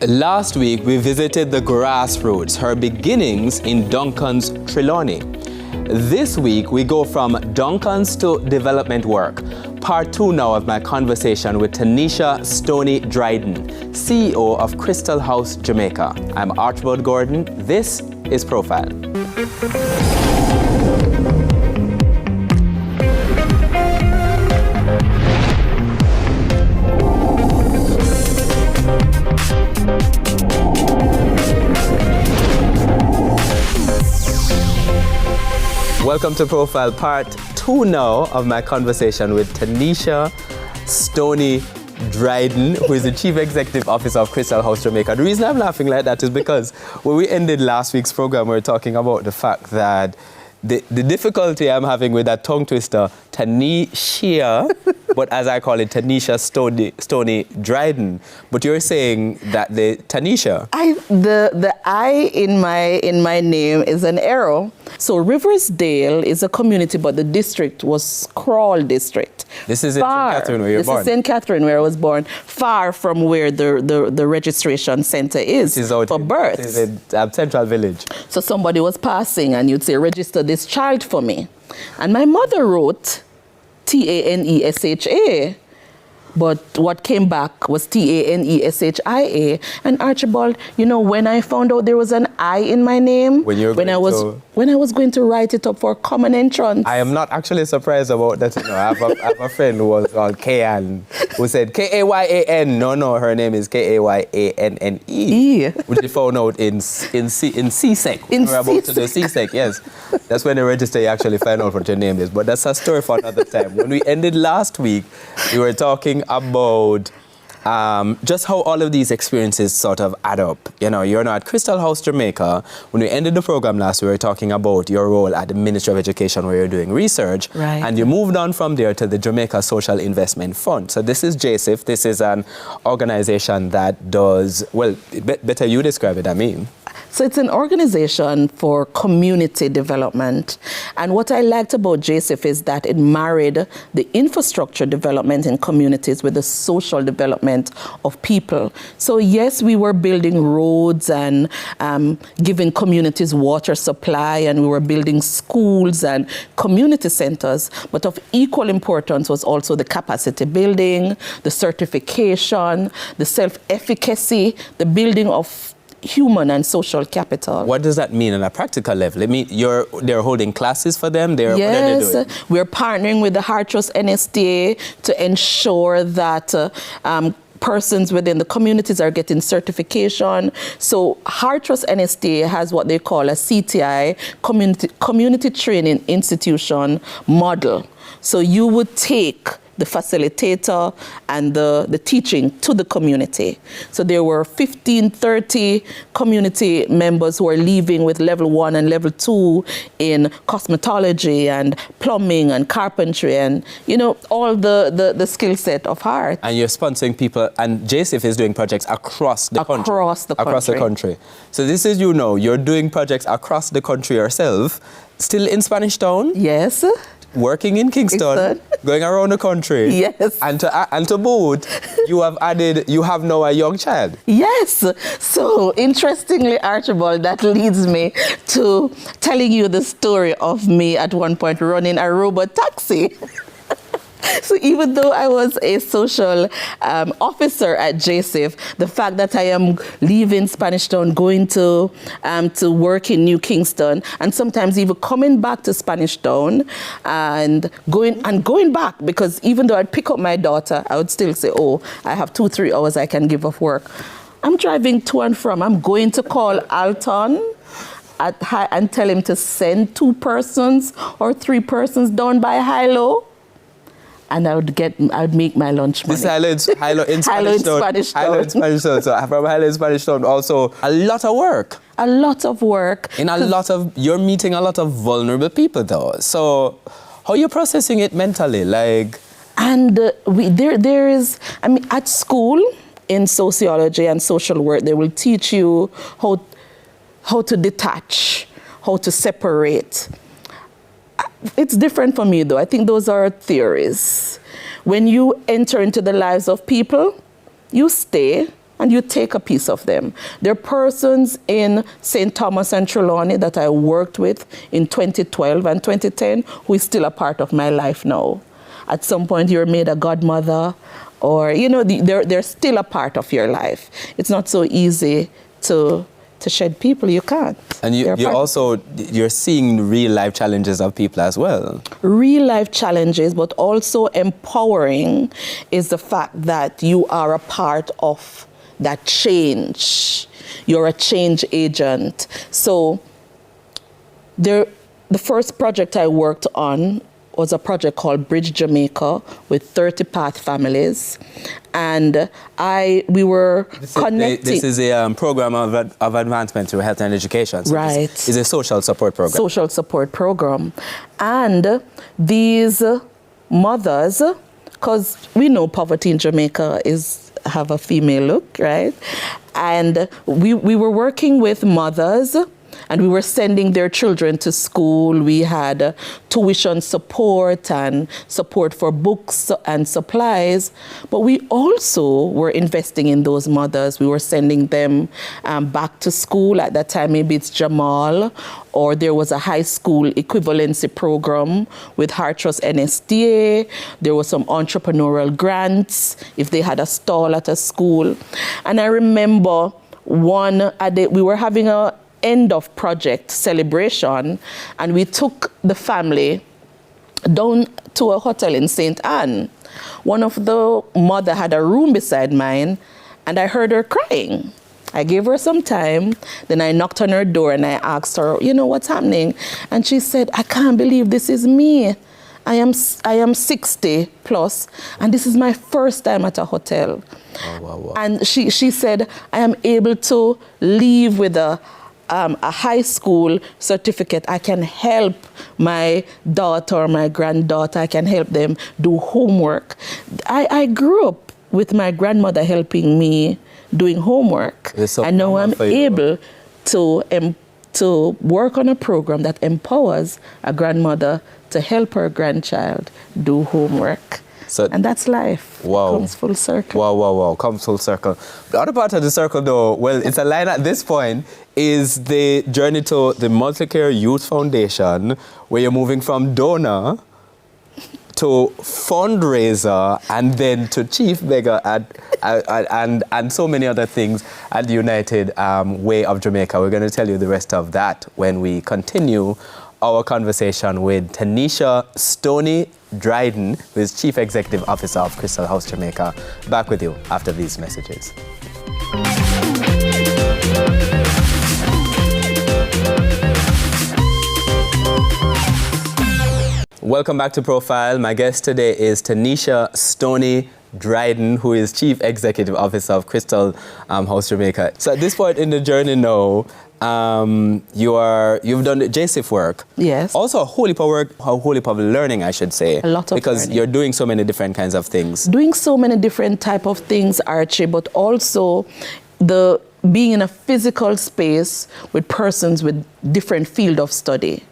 Last week, we visited the grassroots, her beginnings in Duncan's Trelawney. This week, we go from Duncan's to development work. Part 2 now of my conversation with Taneshia Stoney Dryden, CEO of Crystal House Jamaica. I'm Archibald Gordon. This is Profile. Welcome to Profile Part 2 now of my conversation with Taneshia Stoney Dryden, who is the Chief Executive Officer of Crystal House Jamaica. The reason I'm laughing like that is because when we ended last week's program, we were talking about the fact that the difficulty I'm having with that tongue twister, Taneshia, but as I call it, Taneshia Stoney Dryden. But you're saying that the Taneshia. The I in my name is an arrow. So Riversdale is a community, but the district was Crawl District. This is in St. Catherine where you're born. This is St. Catherine where I was born, far from where the registration center is for birth. This is a Central Village. So somebody was passing and you'd say, register this child for me. And my mother wrote Tanesha, but what came back was Taneshia. And Archibald, you know, when I found out there was an I in my name, when I was going to write it up for common entrance. I am not actually surprised about that. You know, I have a friend who was called Kayan, who said Kayan. No, her name is Kayanne. Which we found out in CSEC. We were about to do CSEC, yes. That's when the register you actually find out what your name is. But that's a story for another time. When we ended last week, we were talking about just how all of these experiences sort of add up. You know, you're now at Crystal House Jamaica. When we ended the program last, we were talking about your role at the Ministry of Education where you're doing research. Right. And you moved on from there to the Jamaica Social Investment Fund. So this is JSIF. This is an organization that does, well, better you describe it, I mean. So it's an organization for community development. And what I liked about JSIF is that it married the infrastructure development in communities with the social development of people. So yes, we were building roads and giving communities water supply, and we were building schools and community centers. But of equal importance was also the capacity building, the certification, the self-efficacy, the building of human and social capital. What does that mean on a practical level? I mean, they're holding classes for them? Yes, what are they doing? We're partnering with the Heart Trust NSTA to ensure that persons within the communities are getting certification. So Heart Trust NSTA has what they call a CTI, Community Training Institution model. So you would take the facilitator and the teaching to the community. So there were 30 community members who are leaving with level 1 and level 2 in cosmetology and plumbing and carpentry and, you know, all the skill set of heart. And you're sponsoring people, and JSIF is doing projects across the country. Across the country. So this is, you know, you're doing projects across the country yourself, still in Spanish Town? Yes. Working in Kingston, going around the country. Yes. And to boot, you have now a young child. Yes. So interestingly, Archibald, that leads me to telling you the story of me at one point running a robot taxi. So even though I was a social officer at JSIF, the fact that I am leaving Spanish Town, going to work in New Kingston, and sometimes even coming back to Spanish Town and going back, because even though I'd pick up my daughter, I would still say, oh, I have 2-3 hours I can give off work. I'm driving to and from. I'm going to call Alton and tell him to send 2 persons or 3 persons down by Hilo. And I would make my lunch money. This Hilo in Spanish Town. Hilo in Spanish Town. So from Hilo in Spanish Town, also a lot of work. A lot of work. You're meeting a lot of vulnerable people though. So how are you processing it mentally? And there is, I mean, at school in sociology and social work, they will teach you how to detach, how to separate. It's different for me, though. I think those are theories. When you enter into the lives of people, you stay and you take a piece of them. There are persons in St. Thomas and Trelawney that I worked with in 2012 and 2010 who is still a part of my life now. At some point, you're made a godmother, or, you know, they're still a part of your life. It's not so easy to shed people. You can't. And you're seeing real life challenges of people as well. Real life challenges, but also empowering is the fact that you are a part of that change. You're a change agent. So the first project I worked on was a project called Bridge Jamaica with 30 Path families. And we were connecting. This is a program of advancement through health and education. So right. It's a social support program. Social support program. And these mothers, because we know poverty in Jamaica have a female look, right? And we were working with mothers, and we were sending their children to school. We had tuition support and support for books and supplies. But we also were investing in those mothers. We were sending them back to school. At that time, maybe it's Jamal, or there was a high school equivalency program with Hartrust NSTA. There was some entrepreneurial grants if they had a stall at a school. And I remember we were having a end of project celebration, and we took the family down to a hotel in St. Anne. One of the mother had a room beside mine, and I heard her crying. I gave her some time, then I knocked on her door and I asked her, you know, what's happening? And she said, I can't believe this is me. I am 60 plus, and this is my first time at a hotel. Oh, wow. And she said, I am able to leave with a high school certificate. I can help my daughter or my granddaughter. I can help them do homework. I grew up with my grandmother helping me doing homework. And now I'm able to work on a program that empowers a grandmother to help her grandchild do homework. And that's life. Wow. It comes full circle. Wow. Comes full circle. The other part of the circle, though, well, it's a line at this point, is the journey to the Multicare Youth Foundation, where you're moving from donor to fundraiser and then to chief beggar and so many other things at the United Way of Jamaica. We're going to tell you the rest of that when we continue our conversation with Taneshia Stoney Dryden, who is Chief Executive Officer of Crystal House Jamaica. Back with you after these messages. Welcome back to Profile. My guest today is Taneshia Stoney Dryden, who is Chief Executive Officer of Crystal House Jamaica. So at this point in the journey now, you've done the JSIF work. Yes. Also a whole heap of work, a whole heap of learning, I should say. A lot of because learning. You're doing so many different kinds of things. Doing so many different type of things, Archie, but also being in a physical space with persons with different field of study.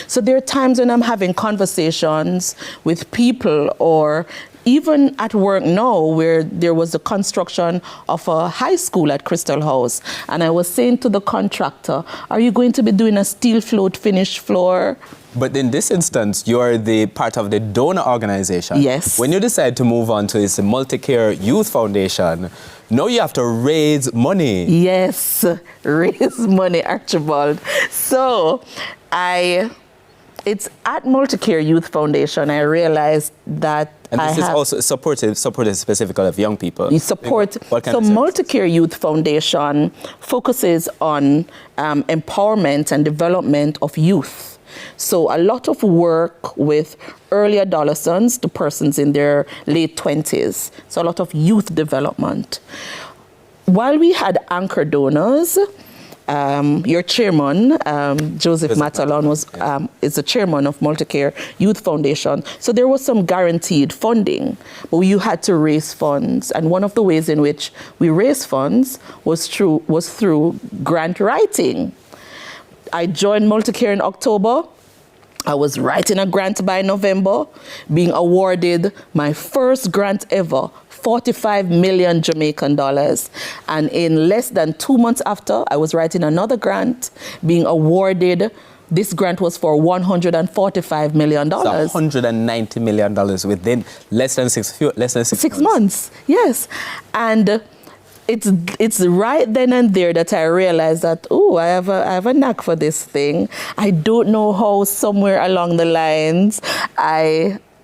So there are times when I'm having conversations with people, or even at work now, where there was the construction of a high school at Crystal House, and I was saying to the contractor, are you going to be doing a steel float finish floor? But in this instance, you're the part of the donor organization. Yes. When you decide to move on to this Multicare Youth Foundation, now you have to raise money. Yes, raise money, Archibald. So it's at Multicare Youth Foundation, I realized that and this is also supported specifically of young people. You support. So Multicare Youth Foundation focuses on empowerment and development of youth. So a lot of work with early adolescents to persons in their late 20s. So a lot of youth development. While we had anchor donors, your chairman, Joseph Matalon, is the chairman of Multicare Youth Foundation. So there was some guaranteed funding, but you had to raise funds. And one of the ways in which we raised funds was through grant writing. I joined Multicare in October. I was writing a grant by November, being awarded my first grant ever, 45 million Jamaican dollars. And in less than 2 months after, I was writing another grant, being awarded. This grant was for $145 million. So $190 million within less than six months. Yes. And it's right then and there that I realized that, I have a knack for this thing. I don't know how somewhere along the lines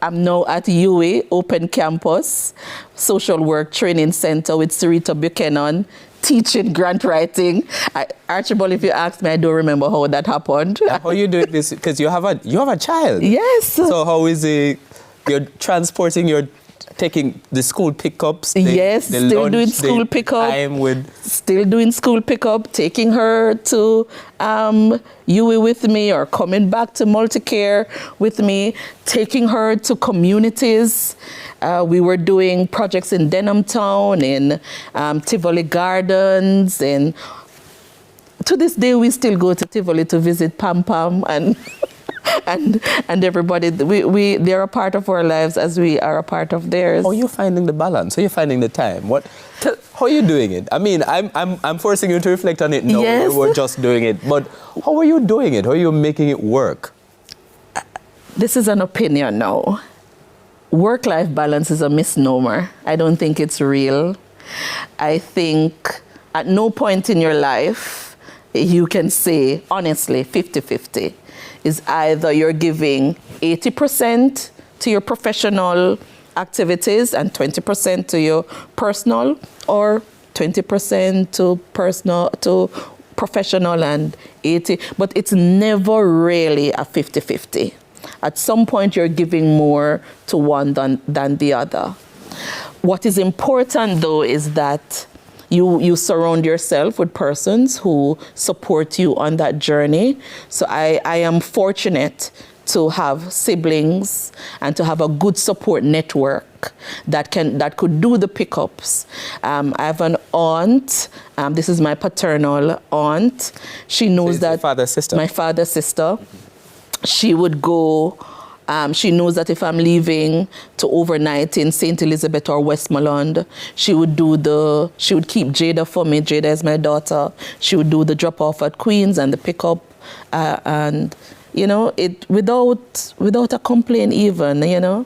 I'm now at UWI Open Campus Social Work Training Center with Sarita Buchanan, teaching grant writing. Archibald, if you ask me, I don't remember how that happened. How are you doing this? Because you have a child. Yes. So how is it? You're taking the school pickups. Yes, still doing school pickup. Still doing school pickup, taking her to UWI with me or coming back to multicare with me, taking her to communities. We were doing projects in Denham Town, in Tivoli Gardens, and to this day we still go to Tivoli to visit Pam Pam and and everybody. They're a part of our lives as we are a part of theirs. How are you finding the balance? How are you finding the time? How are you doing it? I mean, I'm forcing you to reflect on it. No, yes. You were just doing it. But how are you doing it? How are you making it work? This is an opinion now. Work-life balance is a misnomer. I don't think it's real. I think at no point in your life you can say, honestly, 50-50. Is either you're giving 80% to your professional activities and 20% to your personal, or 20% to professional and 80, but it's never really a 50-50. At some point you're giving more to one than the other. What is important though is that you surround yourself with persons who support you on that journey. So I am fortunate to have siblings and to have a good support network that could do the pickups. I have an aunt. This is my paternal aunt. She knows that my father's sister. She would go. She knows that if I'm leaving to overnight in St. Elizabeth or Westmoreland, she would keep Jada for me. Jada is my daughter. She would do the drop off at Queens and the pickup, and it without a complaint even. You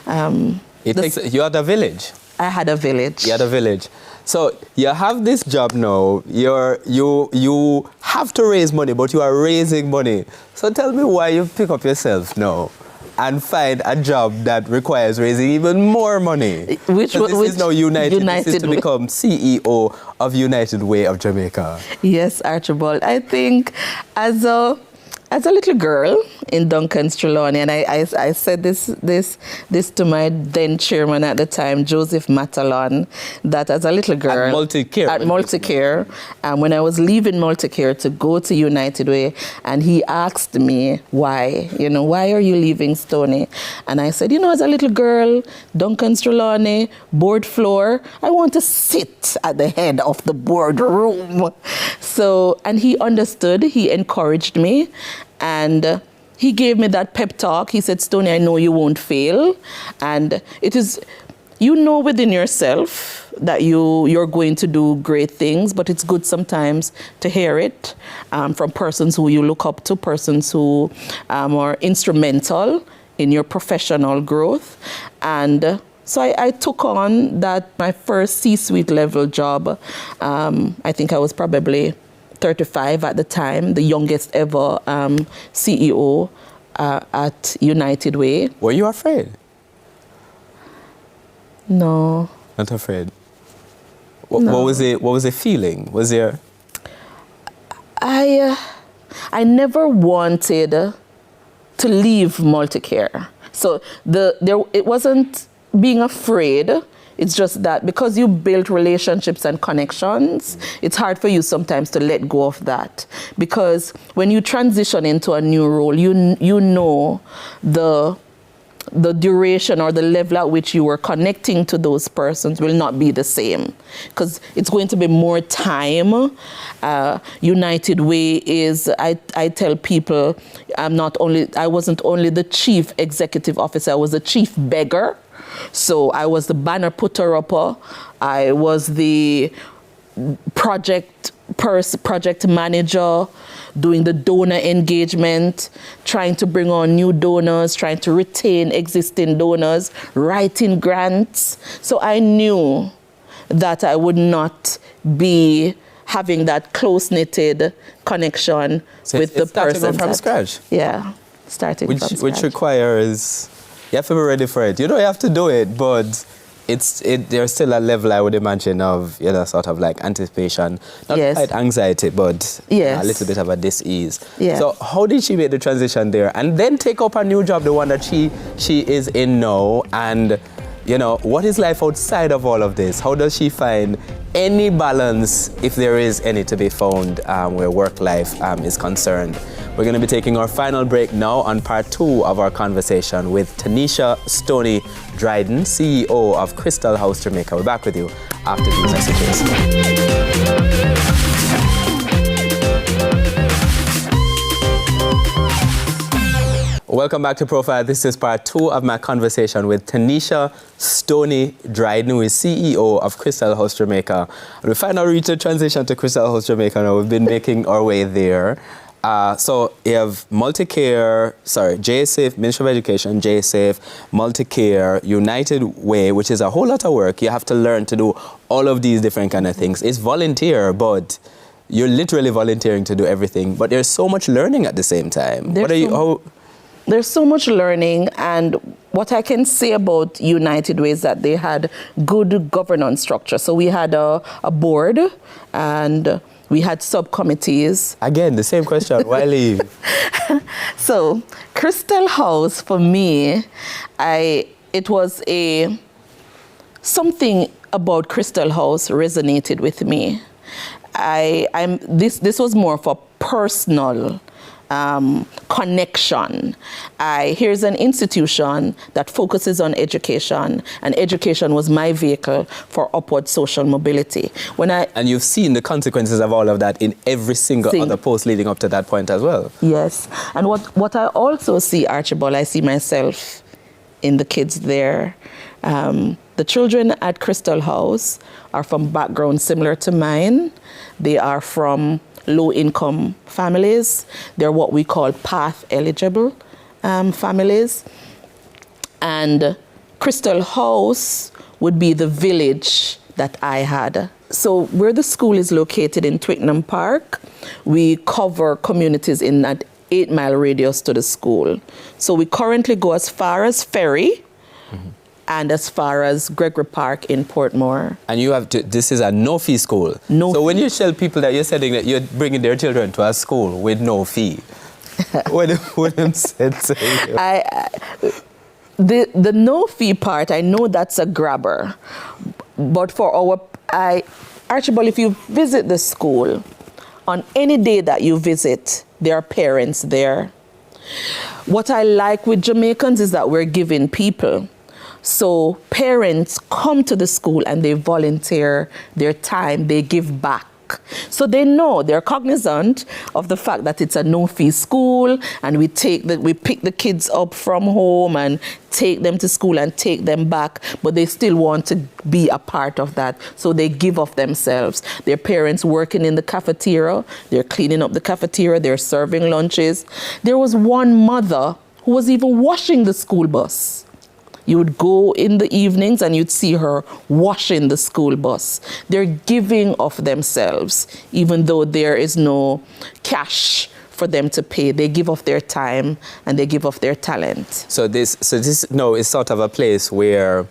had a village. I had a village. You had a village. So you have this job now. You have to raise money, but you are raising money. So tell me why you pick up yourself now and find a job that requires raising even more money. This is now United. This is to become CEO of United Way of Jamaica. Yes, Archibald. I think as a little girl in Duncan's Trelawney, and I said this to my then chairman at the time, Joseph Matalon, that as a little girl at Multicare, when I was leaving Multicare to go to United Way, and he asked me why are you leaving Stoney? And I said, as a little girl, Duncan's Trelawney, board floor, I want to sit at the head of the boardroom. So, and he understood, he encouraged me. And he gave me that pep talk. He said, Stoney, I know you won't fail. And it is, within yourself that you're going to do great things, but it's good sometimes to hear it from persons who you look up to, persons who are instrumental in your professional growth. And so I took on my first C-suite level job. I think I was probably 35 at the time, the youngest ever CEO at United Way. Were you afraid? No. Not afraid? No. What was the feeling? Was there... I never wanted to leave Multicare. So it wasn't being afraid. It's just that because you build relationships and connections, it's hard for you sometimes to let go of that. Because when you transition into a new role, you know the duration or the level at which you were connecting to those persons will not be the same. Because it's going to be more time. United Way is, I tell people, I wasn't only the chief executive officer, I was the chief beggar. So I was the banner putter-upper. I was the project manager, doing the donor engagement, trying to bring on new donors, trying to retain existing donors, writing grants. So I knew that I would not be having that close-knitted connection with the person. Starting from scratch. Yeah, starting from scratch. Which requires, you have to be ready for it. You don't have to do it, but there's still a level, I would imagine, of, sort of like anticipation. Not quite anxiety, but a little bit of a dis-ease. Yes. So how did she make the transition there? And then take up a new job, the one that she is in now, and what is life outside of all of this? How does she find any balance, if there is any to be found, where work life is concerned? We're going to be taking our final break now on part 2 of our conversation with Taneshia Stoney Dryden, CEO of Crystal House Jamaica. We're back with you after these messages. Welcome back to Profile. This is part 2 of my conversation with Taneshia Stoney Dryden, who is CEO of Crystal House Jamaica. We finally reached a transition to Crystal House Jamaica now. We've been making our way there. So you have JSAFE, Ministry of Education, JSAFE, Multicare, United Way, which is a whole lot of work. You have to learn to do all of these different kind of things. It's volunteer, but you're literally volunteering to do everything. But there's so much learning at the same time. There's so much learning, and what I can say about United Way is that they had good governance structure. So we had a board, and we had subcommittees. Again, the same question, why leave? So Crystal House, for me, something about Crystal House resonated with me. This was more of a personal connection. Here's an institution that focuses on education, and education was my vehicle for upward social mobility. And you've seen the consequences of all of that in every single other post leading up to that point as well. Yes, and what I also see, Archibald, I see myself in the kids there. The children at Crystal House are from backgrounds similar to mine. They are from low-income families. They're what we call path-eligible families. And Crystal House would be the village that I had. So where the school is located in Twickenham Park, we cover communities in that 8-mile radius to the school. So we currently go as far as Ferry, and as far as Gregory Park in Portmore. And this is a no-fee school. So when you tell people that you're saying that you're bringing their children to a school with no fee, what them said to you? The no-fee part, I know that's a grabber. But for Archibald, if you visit the school, on any day that you visit, there are parents there. What I like with Jamaicans is that we're giving people. So parents come to the school and they volunteer their time, they give back. So they know, they're cognizant of the fact that it's a no-fee school, and we pick the kids up from home and take them to school and take them back, but they still want to be a part of that. So they give of themselves. Their parents working in the cafeteria, they're cleaning up the cafeteria, they're serving lunches. There was one mother who was even washing the school bus. You would go in the evenings and you'd see her washing the school bus. They're giving of themselves, even though there is no cash for them to pay. They give of their time and they give of their talent. So this is sort of a place where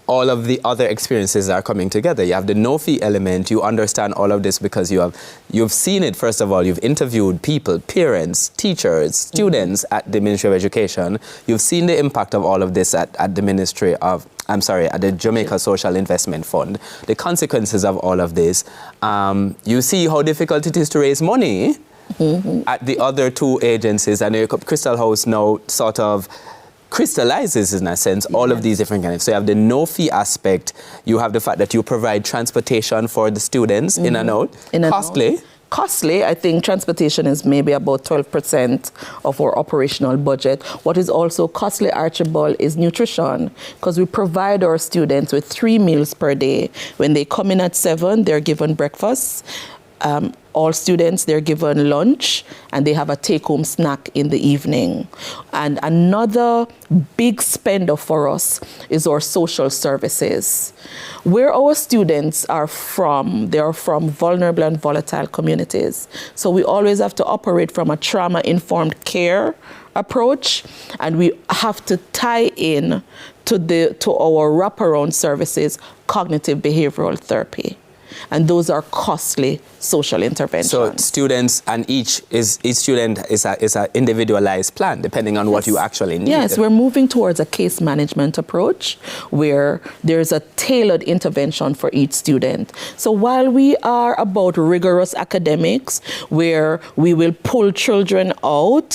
all of the other experiences are coming together. You have the no-fee element. You understand all of this because you've seen it. First of all, you've interviewed people, parents, teachers, students at the Ministry of Education. You've seen the impact of all of this at the at the Jamaica Social Investment Fund. The consequences of all of this. You see how difficult it is to raise money at the other two agencies, and Crystal House now sort of crystallizes, in a sense, all of these different kinds. So you have the no-fee aspect. You have the fact that you provide transportation for the students in and out. Costly. costly. I think transportation is maybe about 12% of our operational budget. What is also costly, Archibald, is nutrition, because we provide our students with 3 meals per day. When they come in at 7, they're given breakfast. All students, they're given lunch, and they have a take-home snack in the evening. And another big spender for us is our social services. Where our students are from, they are from vulnerable and volatile communities. So we always have to operate from a trauma-informed care approach, and we have to tie in to our wraparound services, cognitive behavioral therapy. And those are costly social interventions. So students, and each student is a individualized plan depending on what you actually need. Yes, we're moving towards a case management approach where there's a tailored intervention for each student. So while we are about rigorous academics, where we will pull children out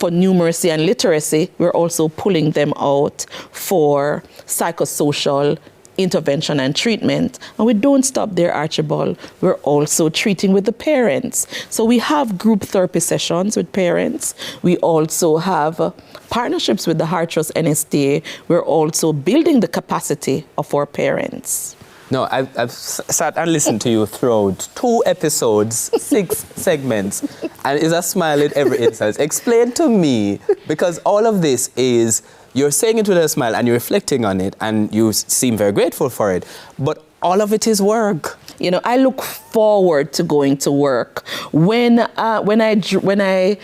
for numeracy and literacy, we're also pulling them out for psychosocial intervention and treatment. And we don't stop there, Archibald. We're also treating with the parents. So we have group therapy sessions with parents. We also have partnerships with the Heart Trust NSTA. We're also building the capacity of our parents. No, I've sat and listened to you throughout 2 episodes, 6 segments, and it's a smile in every instance. Explain to me, because all of this is, you're saying it with a smile and you're reflecting on it and you seem very grateful for it, but all of it is work. You know, I look forward to going to work. When I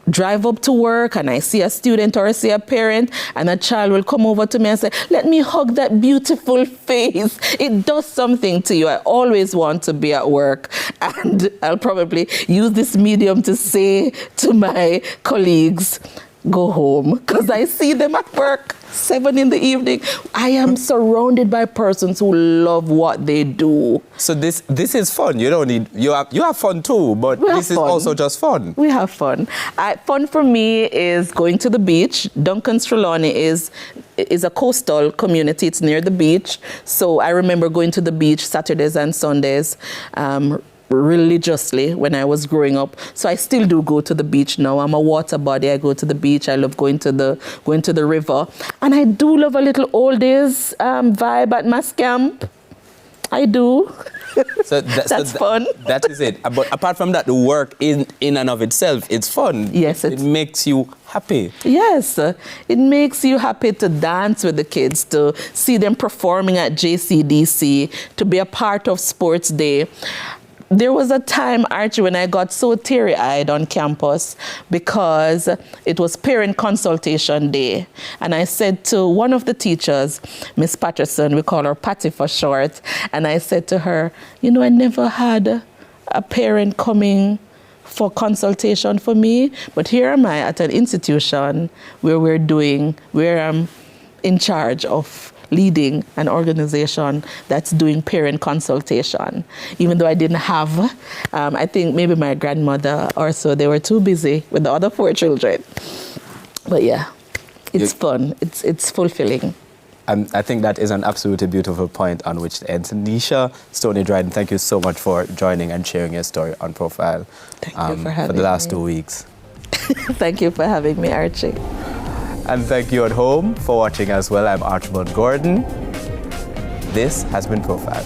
drive up to work and I see a student or I see a parent, and a child will come over to me and say, let me hug that beautiful face. It does something to you. I always want to be at work, and I'll probably use this medium to say to my colleagues, go home, because I see them at work 7 in the evening. I am surrounded by persons who love what they do. So this is fun. You don't need, you have fun too, but this is also just fun. We have fun. Fun for me is going to the beach. Duncan's Trelawney is a coastal community. It's near the beach. So I remember going to the beach Saturdays and Sundays religiously when I was growing up. So I still do go to the beach now. I'm a water body. I go to the beach. I love going to the river. And I do love a little old days vibe at Mass Camp. I do. So that's fun. That is it. But apart from that, the work in and of itself, it's fun. Yes. It makes you happy. Yes. It makes you happy to dance with the kids, to see them performing at JCDC, to be a part of Sports Day. There was a time, Archie, when I got so teary-eyed on campus because it was parent consultation day. And I said to one of the teachers, Miss Patterson, we call her Patty for short, and I said to her, you know, I never had a parent coming for consultation for me, but here am I at an institution where I'm in charge of leading an organization that's doing parent consultation. Even though I didn't have, I think maybe my grandmother or so, they were too busy with the other 4 children. But yeah, it's fun. It's fulfilling. I think that is an absolutely beautiful point on which to end. Taneshia Stoney Dryden, thank you so much for joining and sharing your story on Profile. Thank you for having me. For the last 2 weeks. Thank you for having me, Archie. And thank you at home for watching as well. I'm Archibald Gordon. This has been Profile.